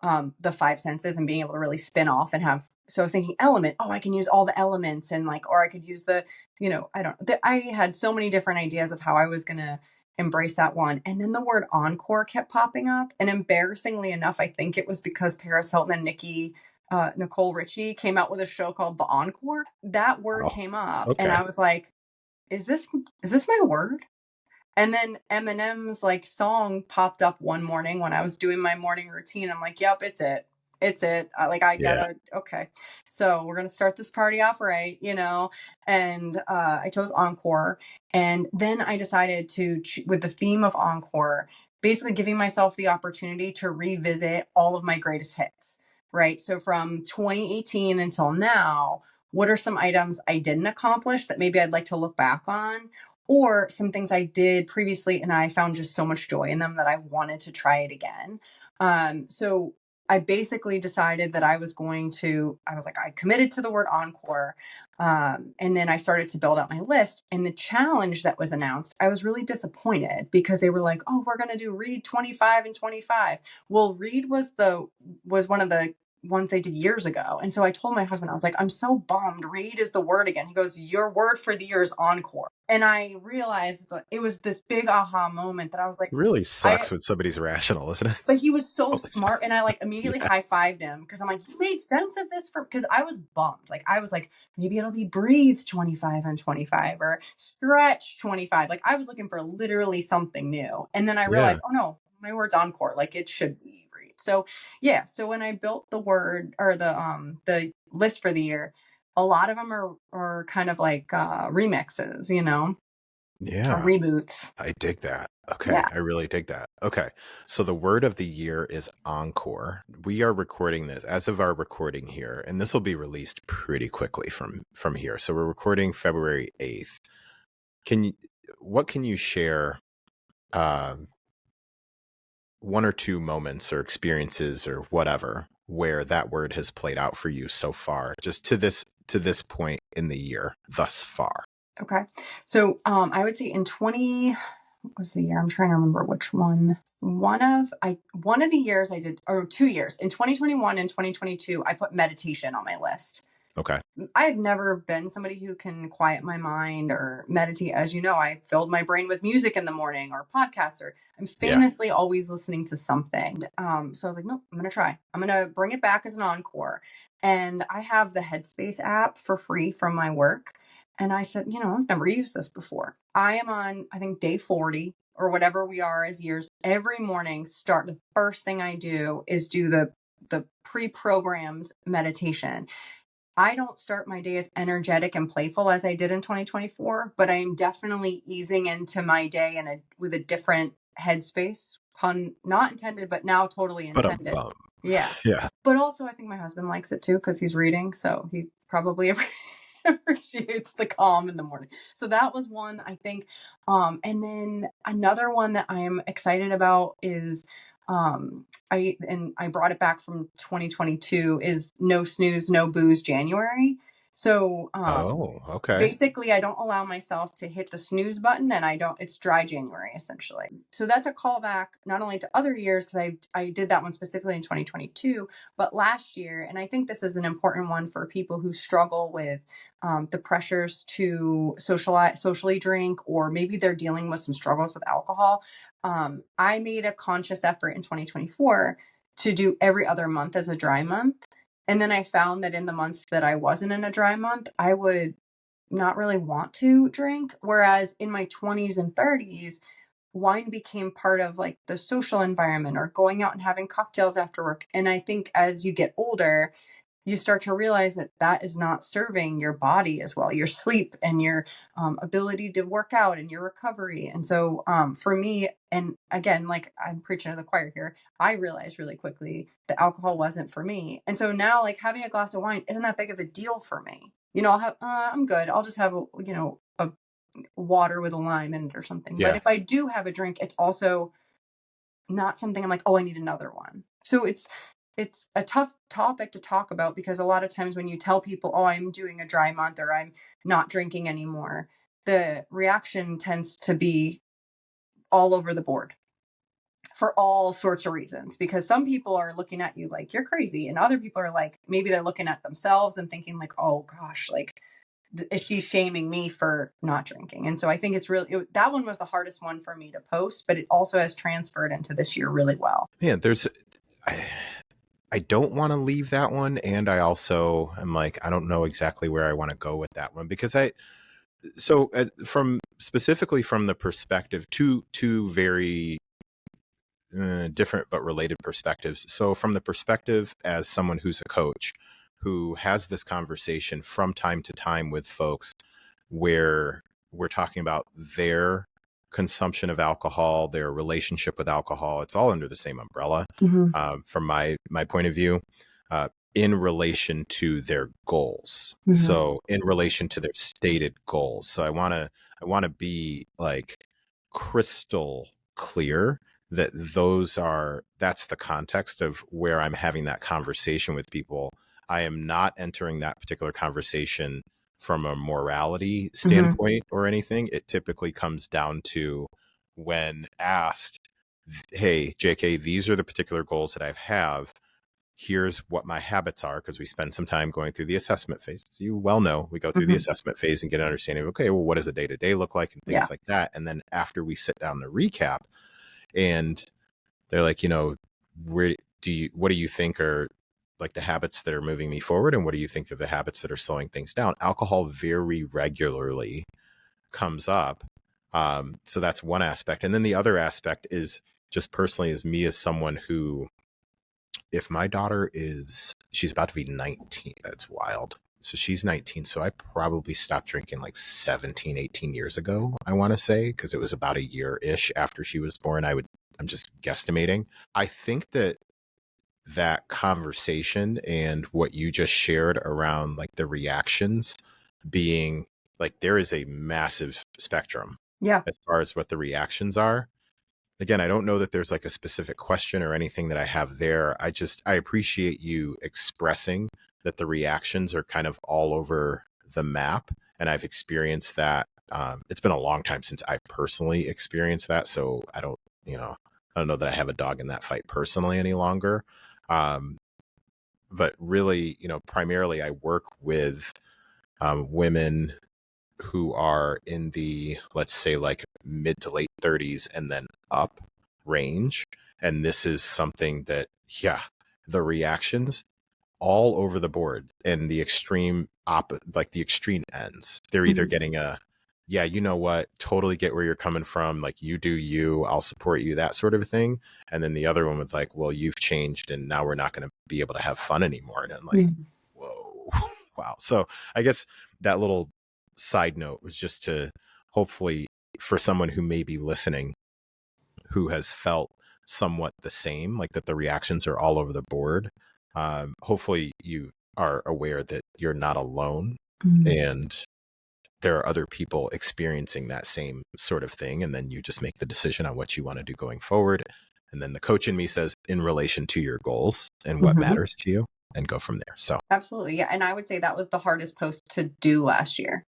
the 5 senses and being able to really spin off and have. So I was thinking element. Oh, I can use all the elements and like, or I could use I had so many different ideas of how I was going to embrace that one. And then the word encore kept popping up. And embarrassingly enough, I think it was because Paris Hilton and Nicole Richie came out with a show called The Encore. That word came up, and I was like, is this my word? And then Eminem's like song popped up one morning when I was doing my morning routine. I'm like, yep, it's it. Okay. So we're going to start this party off right, and I chose encore. And then I decided to, with the theme of encore, basically giving myself the opportunity to revisit all of my greatest hits, right? So from 2018 until now, what are some items I didn't accomplish that maybe I'd like to look back on? Or some things I did previously and I found just so much joy in them that I wanted to try it again. So I basically decided that I was like, I committed to the word encore. And then I started to build out my list. And the challenge that was announced, I was really disappointed because they were like, oh, we're going to do read 25 and 25. Well, read was one of the ones they did years ago. And so I told my husband, I was like, I'm so bummed. Read is the word again. He goes, your word for the year is encore. And I realized that it was this big aha moment that I was like, it really sucks when somebody's rational, isn't it? But he was so smart. And I like immediately high-fived him because I'm like, you made sense of this because I was bummed. Like I was like, maybe it'll be breathe 25 and 25 or stretch 25. Like I was looking for literally something new. And then I realized, oh no, my word's encore. Like it should be. So yeah. So when I built the word or the list for the year, a lot of them are kind of like remixes, Yeah. or reboots. I dig that. Okay. Yeah. I really dig that. Okay. So the word of the year is encore. We are recording this as of our recording here, and this will be released pretty quickly from here. So we're recording February 8th. What can you share one or two moments or experiences or whatever where that word has played out for you so far, just to this point in the year thus far? Okay. So I would say in what was the year? I'm trying to remember which one. One of the years I did, or 2 years, in 2021 and 2022, I put meditation on my list. Okay. I've never been somebody who can quiet my mind or meditate. As you know, I filled my brain with music in the morning or podcasts, or I'm Yeah. famously always listening to something. So I was like, nope, I'm going to try. I'm going to bring it back as an encore. And I have the Headspace app for free from my work. And I said, I've never used this before. I am on, I think, day 40 or whatever we are as years. Every morning, the first thing I do is do the pre-programmed meditation. I don't start my day as energetic and playful as I did in 2024, but I am definitely easing into my day with a different headspace. Pun not intended, but now totally But intended. Yeah. yeah. But also, I think my husband likes it too because he's reading, so he probably appreciates the calm in the morning. So that was one, I think. And then another one that I am excited about is I brought it back from 2022 is No Snooze, No Booze January. So Oh, okay. basically I don't allow myself to hit the snooze button, and it's dry January essentially. So that's a callback not only to other years, because I did that one specifically in 2022, but last year. And I think this is an important one for people who struggle with the pressures to socially drink, or maybe they're dealing with some struggles with alcohol. I made a conscious effort in 2024 to do every other month as a dry month. And then I found that in the months that I wasn't in a dry month, I would not really want to drink. Whereas in my 20s and 30s, wine became part of like the social environment, or going out and having cocktails after work. And I think as you get older, you start to realize that that is not serving your body as well, your sleep and your ability to work out and your recovery. And so for me, and again, like I'm preaching to the choir here, I realized really quickly that alcohol wasn't for me. And so now, like, having a glass of wine isn't that big of a deal for me. I'm good. I'll just have a water with a lime in it or something. But Yeah. if I do have a drink, it's also not something I'm like, oh, I need another one. So it's a tough topic to talk about, because a lot of times when you tell people, oh, I'm doing a dry month or I'm not drinking anymore, the reaction tends to be all over the board for all sorts of reasons, because some people are looking at you like you're crazy, and other people are like, maybe they're looking at themselves and thinking like, oh gosh, like is she shaming me for not drinking? And so I think that one was the hardest one for me to post, but it also has transferred into this year really well. Man, I don't want to leave that one, and I also am like, I don't know exactly where I want to go with that one, because from specifically from the perspective, two very different but related perspectives. So from the perspective as someone who's a coach who has this conversation from time to time with folks where we're talking about their consumption of alcohol, their relationship with alcohol, it's all under the same umbrella. From my point of view, in relation to their goals. So in relation to their stated goals. So I want to be like crystal clear that that's the context of where I'm having that conversation with people. I am not entering that particular conversation from a morality standpoint or anything. It typically comes down to, when asked, hey, JK, these are the particular goals that I have. Here's what my habits are, because we spend some time going through the assessment phase. So you well know we go through the assessment phase and get an understanding of, okay, well, what does a day-to-day look like and things like that. And then after we sit down to recap, and they're like, what do you think are like the habits that are moving me forward, and what do you think are the habits that are slowing things down? Alcohol very regularly comes up. So that's one aspect. And then the other aspect is just personally, as me, as someone who, if my daughter she's about to be 19, that's wild. So she's 19. So I probably stopped drinking like 17, 18 years ago, I want to say, because it was about a year-ish after she was born. I'm just guesstimating. I think that conversation and what you just shared around like the reactions being like, there is a massive spectrum as far as what the reactions are. Again, I don't know that there's like a specific question or anything that I have there. I appreciate you expressing that the reactions are kind of all over the map. And I've experienced that. It's been a long time since I've personally experienced that. So I don't know that I have a dog in that fight personally any longer. but really, primarily I work with women who are in the, let's say, like mid to late 30s and then up range. And this is something that, yeah, the reactions all over the board and the extreme like the extreme ends. They're either Mhm. getting a, yeah, you know what, totally get where you're coming from. Like, you do you, I'll support you, that sort of thing. And then the other one was like, well, you've changed and now we're not going to be able to have fun anymore. And I'm like, Mhm. whoa, wow. So I guess that little side note was just to hopefully, for someone who may be listening, who has felt somewhat the same, like that the reactions are all over the board. Hopefully you are aware that you're not alone, Mhm. and there are other people experiencing that same sort of thing. And then you just make the decision on what you want to do going forward. And then the coach in me says, in relation to your goals and what Mhm. matters to you, and go from there. So, Absolutely. Yeah. And I would say that was the hardest post to do last year.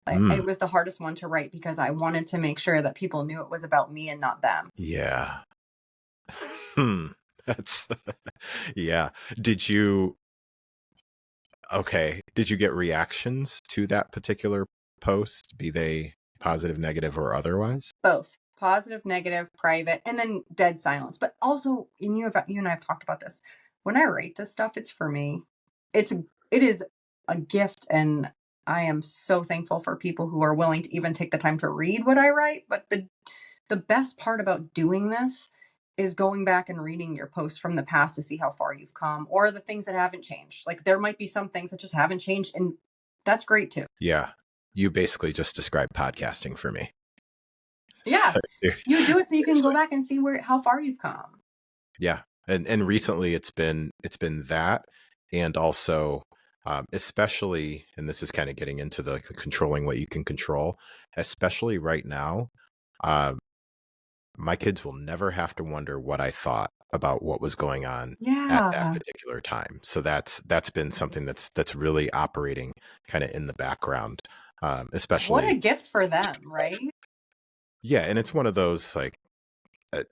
mm, It was the hardest one to write because I wanted to make sure that people knew it was about me and not them. yeah. Hmm. That's, yeah. Did you, Okay. Did you get reactions to that particular post, be they positive, negative, or otherwise? Both positive, negative, private, and then dead silence. But also, and you and I have talked about this. When I write this stuff, it's for me. It is a gift, and I am so thankful for people who are willing to even take the time to read what I write. But the best part about doing this is going back and reading your posts from the past to see how far you've come or the things that haven't changed. Like there might be some things that just haven't changed, and that's great too. Yeah. You basically just described podcasting for me. Yeah. You do it so you can go Seriously. back and see where how far you've come. Yeah. And recently it's been that, and also especially, and this is kind of getting into the controlling what you can control, especially right now. Um, my kids will never have to wonder what I thought about what was going on at that Yeah. particular time. So that's been something that's really operating kind of in the background, What a especially. gift for them, right? Yeah, and it's one of those like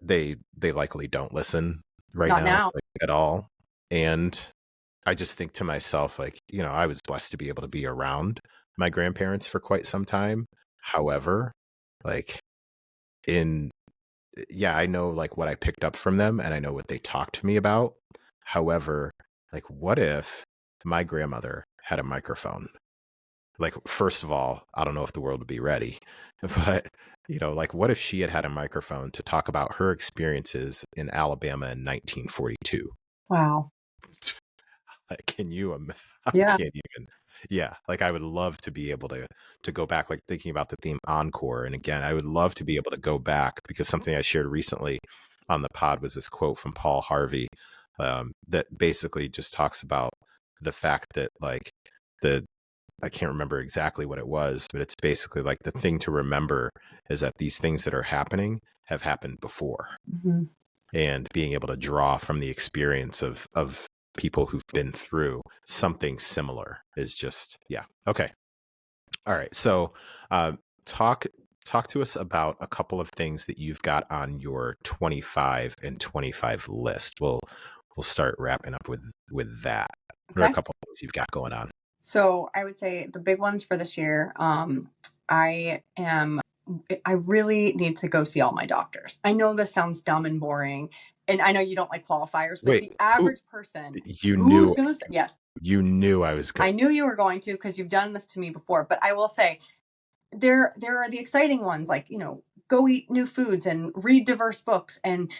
they likely don't listen right Not now, now. like, at all, and I just think to myself, like, I was blessed to be able to be around my grandparents for quite some time. However, like in yeah, I know like what I picked up from them and I know what they talked to me about. However, like, what if my grandmother had a microphone? Like, first of all, I don't know if the world would be ready, but like, what if she had had a microphone to talk about her experiences in Alabama in 1942? Wow. Like, can you I Yeah. can't even. Yeah, like, I would love to be able to go back, like, thinking about the theme Encore, and again, I would love to be able to go back because something I shared recently on the pod was this quote from Paul Harvey, that basically just talks about the fact that, like, the I can't remember exactly what it was, but it's basically like the thing to remember is that these things that are happening have happened before, Mhm. and being able to draw from the experience of people who've been through something similar is just, yeah. Okay. All right. So uh talk talk to us about a couple of things that you've got on your 25 and 25 list. We'll start wrapping up with that. What are a Okay. couple of things you've got going on? So I would say the big ones for this year, I am I really need to go see all my doctors. I know this sounds dumb and boring, and I know you don't like qualifiers, but Wait, the who average person you who's knew gonna say yes, you knew I was going. I knew you were going to because you've done this to me before. But I will say there are the exciting ones like go eat new foods and read diverse books and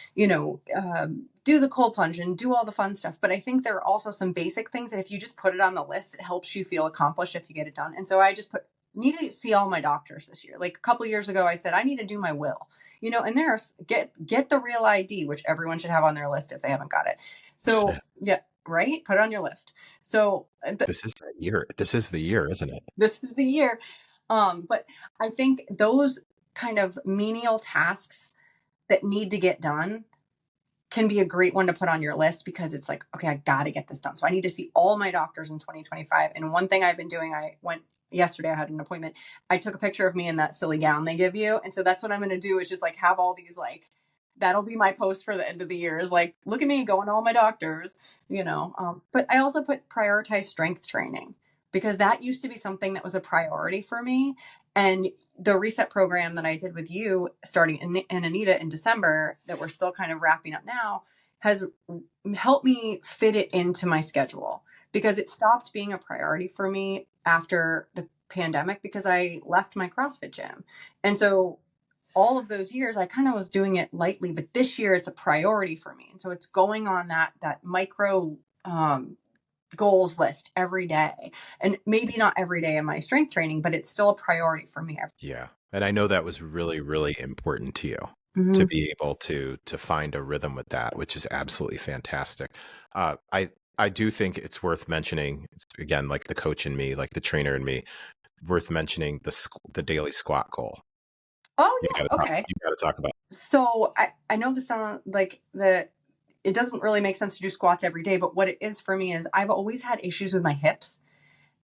do the cold plunge and do all the fun stuff, but I think there are also some basic things that if you just put it on the list it helps you feel accomplished if you get it done. And so I just put need to see all my doctors this year. Like a couple years ago I said I need to do my will, and there's get the real ID, which everyone should have on their list if they haven't got it. So yeah, right, put it on your list. So This is the year. This is the year, isn't it? this is the year. But I think those kind of menial tasks that need to get done can be a great one to put on your list because it's like, okay, I got to get this done. So I need to see all my doctors in 2025. And one thing I've been doing, I went yesterday, I had an appointment. I took a picture of me in that silly gown they give you. And so that's what I'm going to do is just like have all these like that'll be my post for the end of the year, is like, look at me going to all my doctors, but I also put prioritize strength training, because that used to be something that was a priority for me. And the reset program that I did with you starting in Anita in December, that we're still kind of wrapping up now, has helped me fit it into my schedule, because it stopped being a priority for me after the pandemic, because I left my CrossFit gym. And so all of those years I kind of was doing it lightly, but this year it's a priority for me. And so it's going on that micro goals list every day. And maybe not every day in my strength training, but it's still a priority for me. Yeah. And I know that was really, really important to you to Mm-hmm. be able to find a rhythm with that, which is absolutely fantastic. I do think it's worth mentioning, again, like the coach in me, like the trainer in me, worth mentioning the daily squat goal. Oh yeah. Okay. You got to talk about. So I know this sounds like it doesn't really make sense to do squats every day, but what it is for me is I've always had issues with my hips.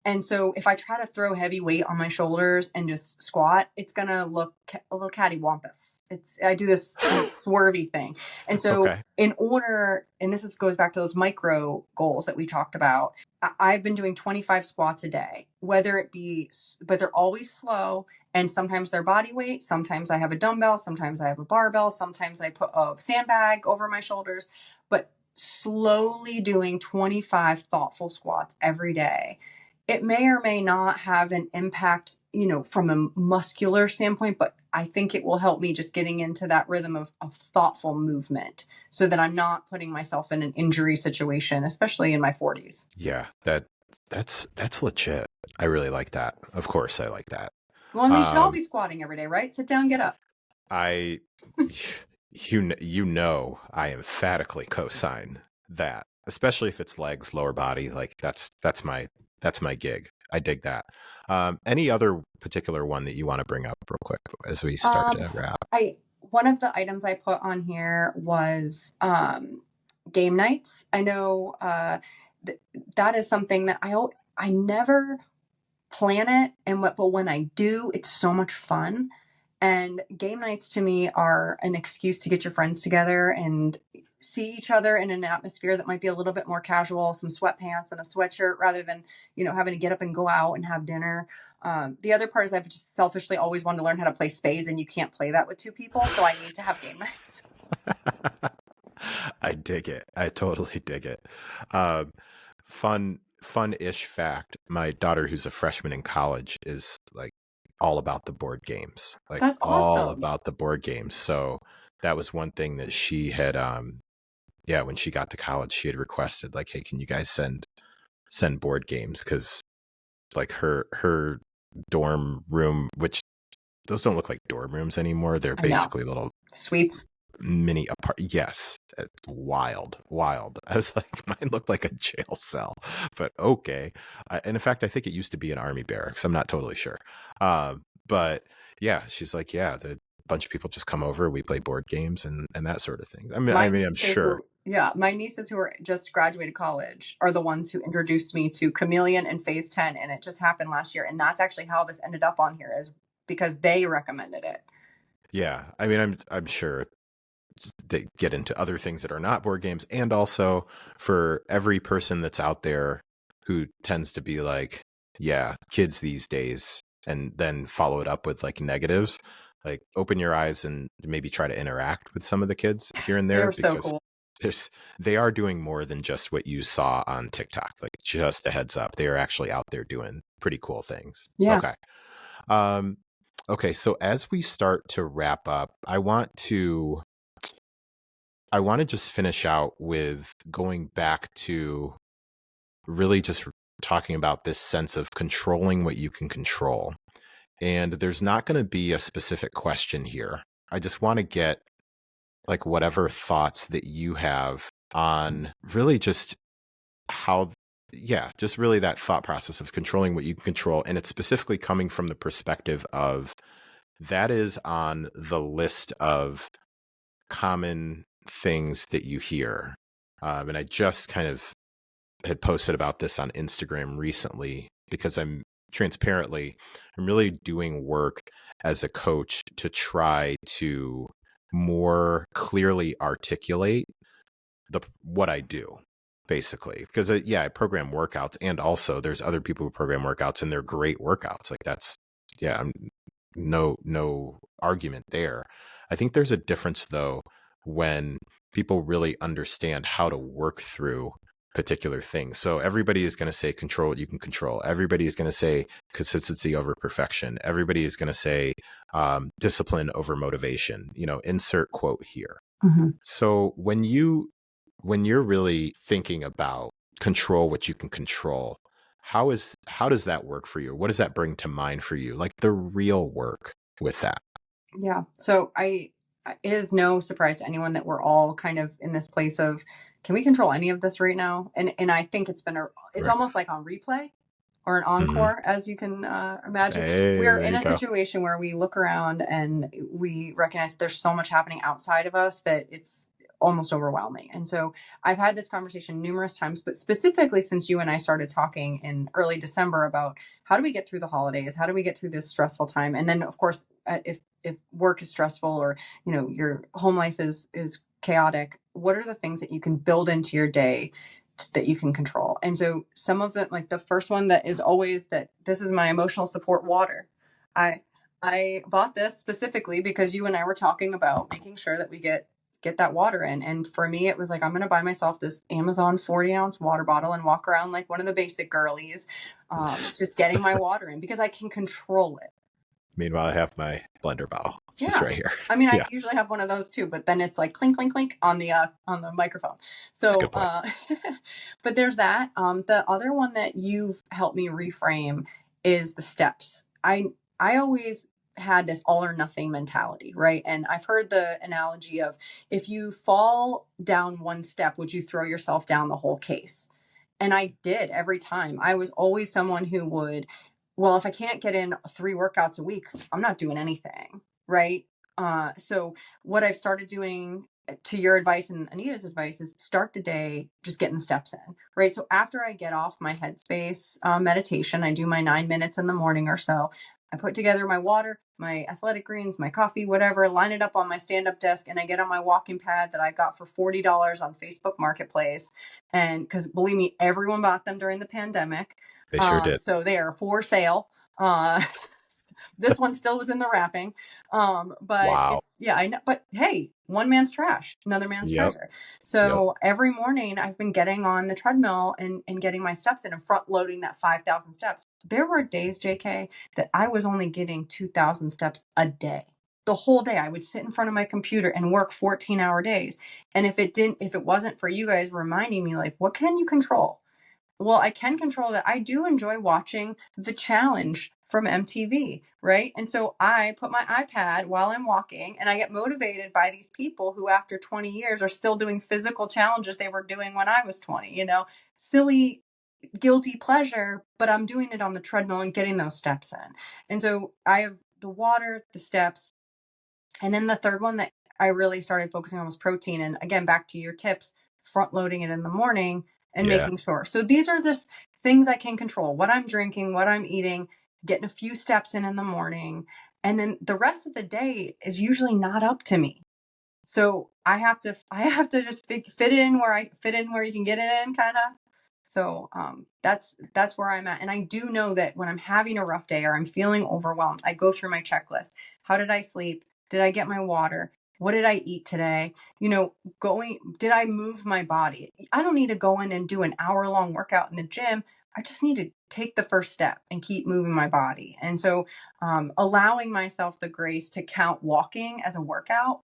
And so if I try to throw heavy weight on my shoulders and just squat, it's going to look a little cattywampus. I do this swervy thing. And so Okay. and goes back to those micro goals that we talked about. I've been doing 25 squats a day, but they're always slow. And sometimes they're body weight. Sometimes I have a dumbbell. Sometimes I have a barbell. Sometimes I put a sandbag over my shoulders, but slowly doing 25 thoughtful squats every day. It may or may not have an impact, from a muscular standpoint, but I think it will help me just getting into that rhythm of thoughtful movement, so that I'm not putting myself in an injury situation, especially in my 40s. Yeah, that's legit. I really like that. Of course, I like that. Well, and we should all be squatting every day, right? Sit down, get up. I, I emphatically co-sign that, especially if it's legs, lower body. Like that's my gig. I dig that. Any other particular one that you want to bring up real quick as we start to wrap? One of the items I put on here was game nights. I know that is something that I never plan it, but when I do, it's so much fun. And game nights to me are an excuse to get your friends together and see each other in an atmosphere that might be a little bit more casual, some sweatpants and a sweatshirt, rather than, having to get up and go out and have dinner. The other part is I've just selfishly always wanted to learn how to play spades, and you can't play that with two people. So I need to have game nights. I dig it. I totally dig it. Fun-ish fact. My daughter, who's a freshman in college, is like all about the board games, like That's all awesome. about the board games. So that was one thing that she had, when she got to college, she had requested, like, hey, can you guys send board games? Because like her dorm room, which those don't look like dorm rooms anymore. They're basically little suites. Mini apartment. Yes. Wild. I was like, mine looked like a jail cell, but okay. And in fact, I think it used to be an army barracks. I'm not totally sure. But yeah, she's like, yeah, the bunch of people just come over, we play board games and that sort of thing. I mean, I'm sure. My nieces who are just graduated college are the ones who introduced me to Chameleon and Phase 10, and it just happened last year. And that's actually how this ended up on here, is because they recommended it. Yeah. I mean, I'm sure they get into other things that are not board games. And also for every person that's out there who tends to be like, yeah, kids these days, and then follow it up with like negatives, like open your eyes and maybe try to interact with some of the kids here and there, because so cool. They are doing more than just what you saw on TikTok. Like, just a heads up, they are actually out there doing pretty cool things. Yeah. Okay. Okay. So as we start to wrap up, I want to just finish out with going back to really just talking about this sense of controlling what you can control. And there's not going to be a specific question here. I just want to get like whatever thoughts that you have on really just just really that thought process of controlling what you can control. And it's specifically coming from the perspective of that is on the list of common things that you hear. And I just kind of had posted about this on Instagram recently, because I'm really doing work as a coach to try to more clearly articulate what I do, basically. Because I program workouts, and also there's other people who program workouts and they're great workouts. Like that's, I'm no argument there. I think there's a difference though when people really understand how to work through particular things. So everybody is going to say control what you can control. Everybody is going to say consistency over perfection. Everybody is going to say discipline over motivation. Insert quote here. Mm-hmm. So when you're really thinking about control what you can control, how does that work for you? What does that bring to mind for you? Like the real work with that. Yeah. So it is no surprise to anyone that we're all kind of in this place of, can we control any of this right now? And I think it's Right. almost like on replay or an encore, as you can imagine. Hey, We're there in you a go. situation where we look around and we recognize there's so much happening outside of us that it's almost overwhelming. And so I've had this conversation numerous times, but specifically since you and I started talking in early December about how do we get through the holidays? How do we get through this stressful time? And then, of course, if work is stressful, or your home life is chaotic, what are the things that you can build into your day that you can control? And so some of them, like the first one that is always that, this is my emotional support water. I bought this specifically because you and I were talking about making sure that we get that water in. And for me, it was like, I'm going to buy myself this Amazon 40-ounce water bottle and walk around like one of the basic girlies, just getting my water in because I can control it. Meanwhile, I have my blender bottle just right here. I mean, I usually have one of those too, but then it's like clink, clink, clink on the microphone. So, That's a good point. but there's that. The other one that you've helped me reframe is the steps. I always had this all or nothing mentality, right? And I've heard the analogy of, if you fall down one step, would you throw yourself down the whole case? And I did every time. I was always someone who would, well, if I can't get in 3 workouts a week, I'm not doing anything, right? So what I've started doing, to your advice and Anita's advice, is start the day just getting the steps in, right? So after I get off my headspace meditation, I do my 9 minutes in the morning or so. I put together my water, my athletic greens, my coffee, whatever, line it up on my stand-up desk, and I get on my walking pad that I got for $40 on Facebook Marketplace. And because believe me, everyone bought them during the pandemic. They sure did. So they are for sale. This one still was in the wrapping. But wow. I know. But hey, one man's trash, another man's treasure. So every morning I've been getting on the treadmill and getting my steps in and front loading that 5,000 steps. There were days, JK, that I was only getting 2,000 steps a day. The whole day I would sit in front of my computer and work 14-hour days. And if it wasn't for you guys reminding me, like, what can you control? Well, I can control that. I do enjoy watching The Challenge from MTV, right? And so I put my iPad while I'm walking and I get motivated by these people who after 20 years are still doing physical challenges they were doing when I was 20, silly, guilty pleasure, but I'm doing it on the treadmill and getting those steps in. And so I have the water, the steps, and then the third one that I really started focusing on was protein. And again, back to your tips, front loading it in the morning and making sure. So these are just things I can control: what I'm drinking, what I'm eating, getting a few steps in the morning. And then the rest of the day is usually not up to me. So I have to just fit in where you can get it in, kind of. So that's where I'm at. And I do know that when I'm having a rough day or I'm feeling overwhelmed, I go through my checklist. How did I sleep? Did I get my water? What did I eat today? Did I move my body? I don't need to go in and do an hour-long workout in the gym. I just need to take the first step and keep moving my body. And so allowing myself the grace to count walking as a workout,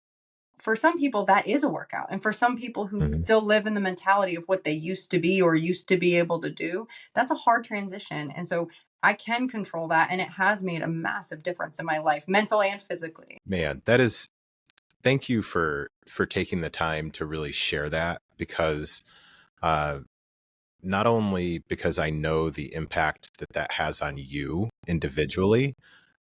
for some people that is a workout. And for some people who still live in the mentality of what they used to be or used to be able to do, that's a hard transition. And so I can control that. And it has made a massive difference in my life, mentally and physically. Man, thank you for taking the time to really share that, because not only because I know the impact that has on you individually,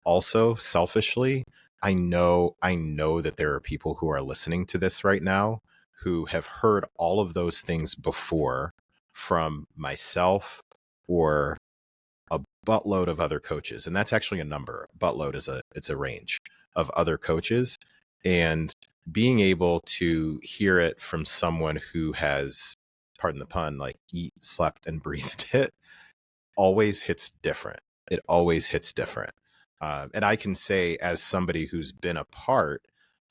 also selfishly, I know that there are people who are listening to this right now who have heard all of those things before from myself or a buttload of other coaches. And that's actually a number. Buttload it's a range of other coaches. And being able to hear it from someone who has, pardon the pun, like eat, slept, and breathed it always hits different. It always hits different. And I can say, as somebody who's been a part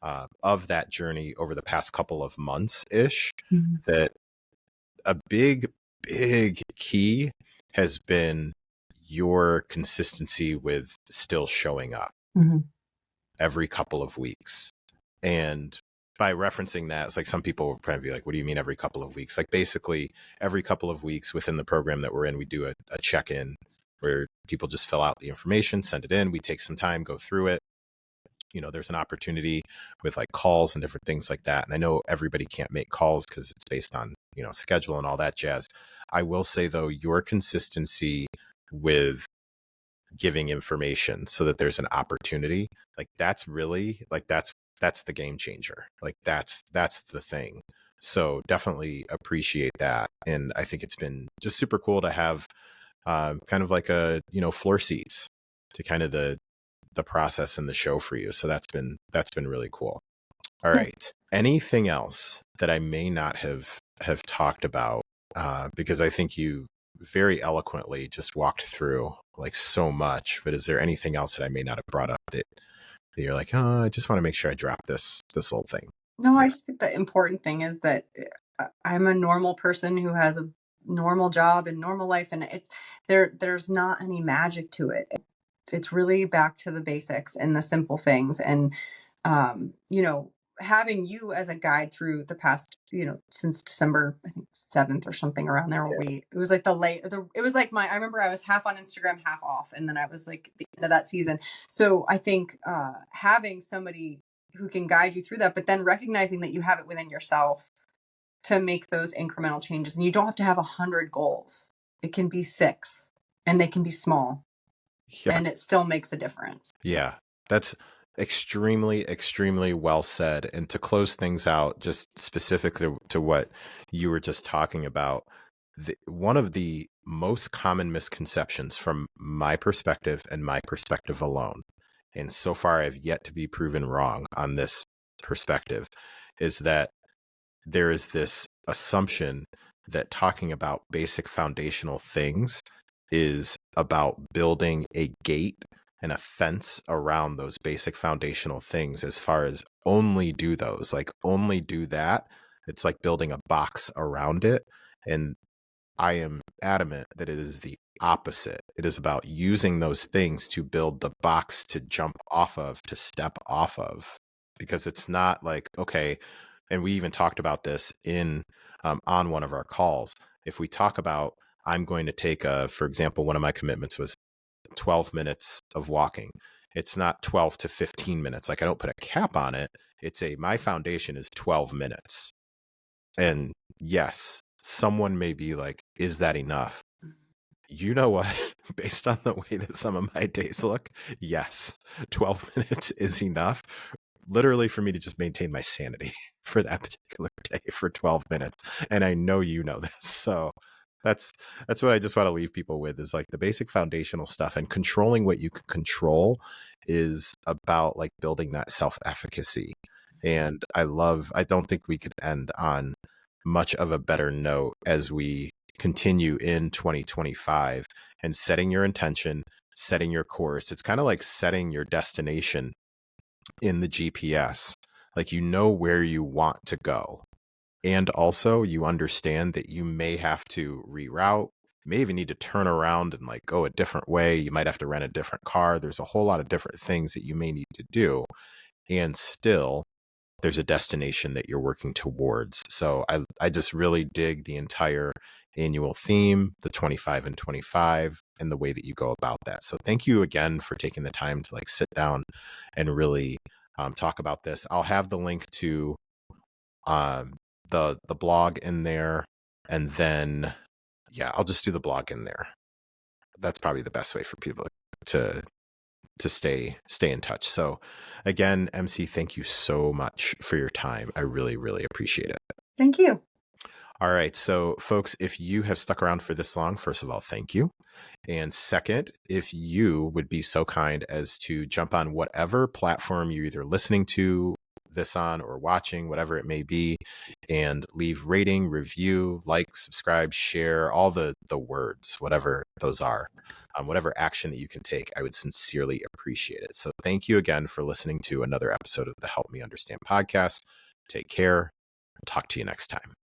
of that journey over the past couple of months ish, that a big, big key has been your consistency with still showing up every couple of weeks. And by referencing that, it's like some people will probably be like, what do you mean every couple of weeks? Like basically every couple of weeks within the program that we're in, we do a check-in where people just fill out the information, send it in. We take some time, go through it. You know, there's an opportunity with like calls and different things like that. And I know everybody can't make calls because it's based on, you know, schedule and all that jazz. I will say though, your consistency with giving information so that there's an opportunity, like that's really like that's the game changer. Like that's the thing. So definitely appreciate that. And I think it's been just super cool to have kind of like a, you know, floor seats to kind of the process and the show for you. So that's been really cool. All right. Anything else that I may not have talked about? Because I think you very eloquently just walked through like so much, but is there anything else that I may not have brought up that you're like, oh, I just want to make sure I drop this little thing? No, I just think the important thing is that I'm a normal person who has a normal job and normal life, and there's not any magic to it. It's really back to the basics and the simple things. And, you know, having you as a guide through the past, you know, since December, I think 7th or something around there, where it was like it was like I remember I was half on Instagram, half off. And then I was like the end of that season. So I think having somebody who can guide you through that, but then recognizing that you have it within yourself to make those incremental changes. And you don't have to have 100 goals. It can be 6 and they can be small. Yeah. And it still makes a difference. Yeah, that's extremely, extremely well said. And to close things out, just specifically to what you were just talking about, one of the most common misconceptions from my perspective and my perspective alone, and so far I've yet to be proven wrong on this perspective, is that there is this assumption that talking about basic foundational things is about building a gate and a fence around those basic foundational things, as far as only do those, like only do that. It's like building a box around it. And I am adamant that it is the opposite. It is about using those things to build the box to jump off of, to step off of, because it's not like, okay, and we even talked about this in on one of our calls. If we talk about, I'm going to take for example, one of my commitments was 12 minutes of walking. It's not 12 to 15 minutes. Like I don't put a cap on it. It's my foundation is 12 minutes. And yes, someone may be like, is that enough? You know what? Based on the way that some of my days look, yes, 12 minutes is enough. Literally for me to just maintain my sanity for that particular day for 12 minutes. And I know you know this. So that's what I just want to leave people with, is like the basic foundational stuff, and controlling what you can control is about like building that self-efficacy. And I don't think we could end on much of a better note as we continue in 2025 and setting your intention, setting your course. It's kind of like setting your destination in the GPS. Like, you know where you want to go. And also you understand that you may have to reroute, you may even need to turn around and like go a different way. You might have to rent a different car. There's a whole lot of different things that you may need to do. And still there's a destination that you're working towards. So I just really dig the entire annual theme, the 25 and 25, and the way that you go about that. So thank you again for taking the time to like sit down and really talk about this. I'll have the link to the blog in there, and then I'll just do the blog in there. That's probably the best way for people to stay in touch. So again, MC, thank you so much for your time. I really, really appreciate it. Thank you. All right. So folks, if you have stuck around for this long, first of all, thank you. And second, if you would be so kind as to jump on whatever platform you're either listening to this on or watching, whatever it may be, and leave rating, review, like, subscribe, share, all the words, whatever those are, whatever action that you can take. I would sincerely appreciate it. So thank you again for listening to another episode of the Help Me Understand podcast. Take care. Talk to you next time.